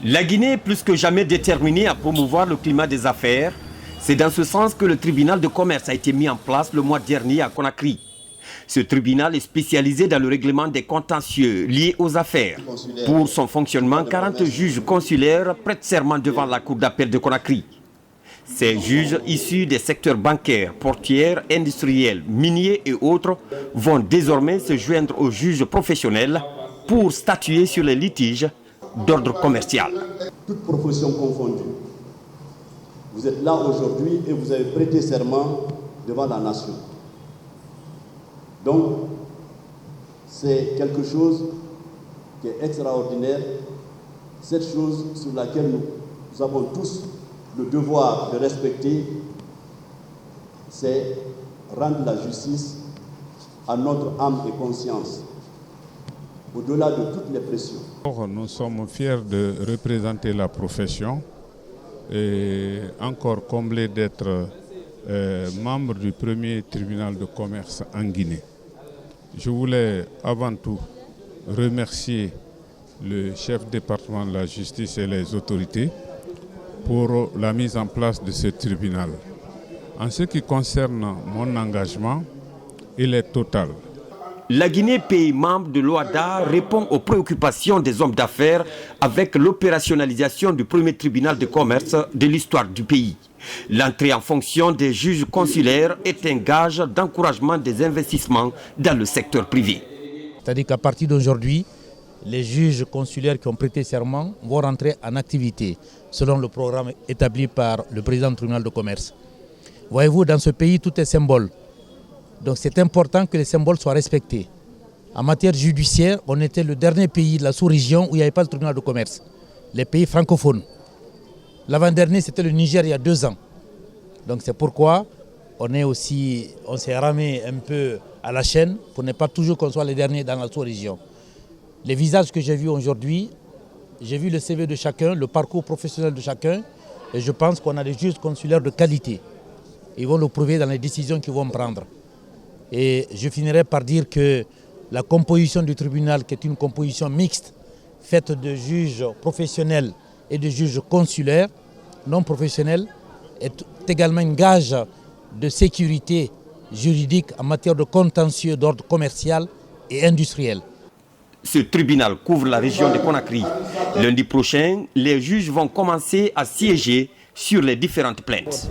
La Guinée est plus que jamais déterminée à promouvoir le climat des affaires. C'est dans ce sens que le tribunal de commerce a été mis en place le mois dernier à Conakry. Ce tribunal est spécialisé dans le règlement des contentieux liés aux affaires. Pour son fonctionnement, 40 juges consulaires prêtent serment devant la cour d'appel de Conakry. Ces juges issus des secteurs bancaires, portuaires, industriels, miniers et autres vont désormais se joindre aux juges professionnels pour statuer sur les litiges d'ordre commercial. Toute profession confondue, vous êtes là aujourd'hui et vous avez prêté serment devant la nation. Donc, c'est quelque chose qui est extraordinaire, cette chose sur laquelle nous avons tous le devoir de respecter, c'est rendre la justice à notre âme et conscience, au-delà de toutes les pressions. Nous sommes fiers de représenter la profession et encore comblés d'être membre du premier tribunal de commerce en Guinée. Je voulais avant tout remercier le chef département de la justice et les autorités pour la mise en place de ce tribunal. En ce qui concerne mon engagement, il est total. La Guinée, pays membre de l'OHADA, répond aux préoccupations des hommes d'affaires avec l'opérationnalisation du premier tribunal de commerce de l'histoire du pays. L'entrée en fonction des juges consulaires est un gage d'encouragement des investissements dans le secteur privé. C'est-à-dire qu'à partir d'aujourd'hui, les juges consulaires qui ont prêté serment vont rentrer en activité selon le programme établi par le président du tribunal de commerce. Voyez-vous, dans ce pays, tout est symbole. Donc c'est important que les symboles soient respectés. En matière judiciaire, on était le dernier pays de la sous-région où il n'y avait pas de tribunal de commerce. Les pays francophones. L'avant-dernier, c'était le Niger il y a 2 ans. Donc c'est pourquoi on s'est ramé un peu à la chaîne pour ne pas toujours qu'on soit les derniers dans la sous-région. Les visages que j'ai vus aujourd'hui, j'ai vu le CV de chacun, le parcours professionnel de chacun, et je pense qu'on a des juges consulaires de qualité. Ils vont le prouver dans les décisions qu'ils vont prendre. Et je finirai par dire que la composition du tribunal, qui est une composition mixte, faite de juges professionnels et de juges consulaires, non professionnels, est également un gage de sécurité juridique en matière de contentieux d'ordre commercial et industriel. Ce tribunal couvre la région de Conakry. Lundi prochain, les juges vont commencer à siéger sur les différentes plaintes.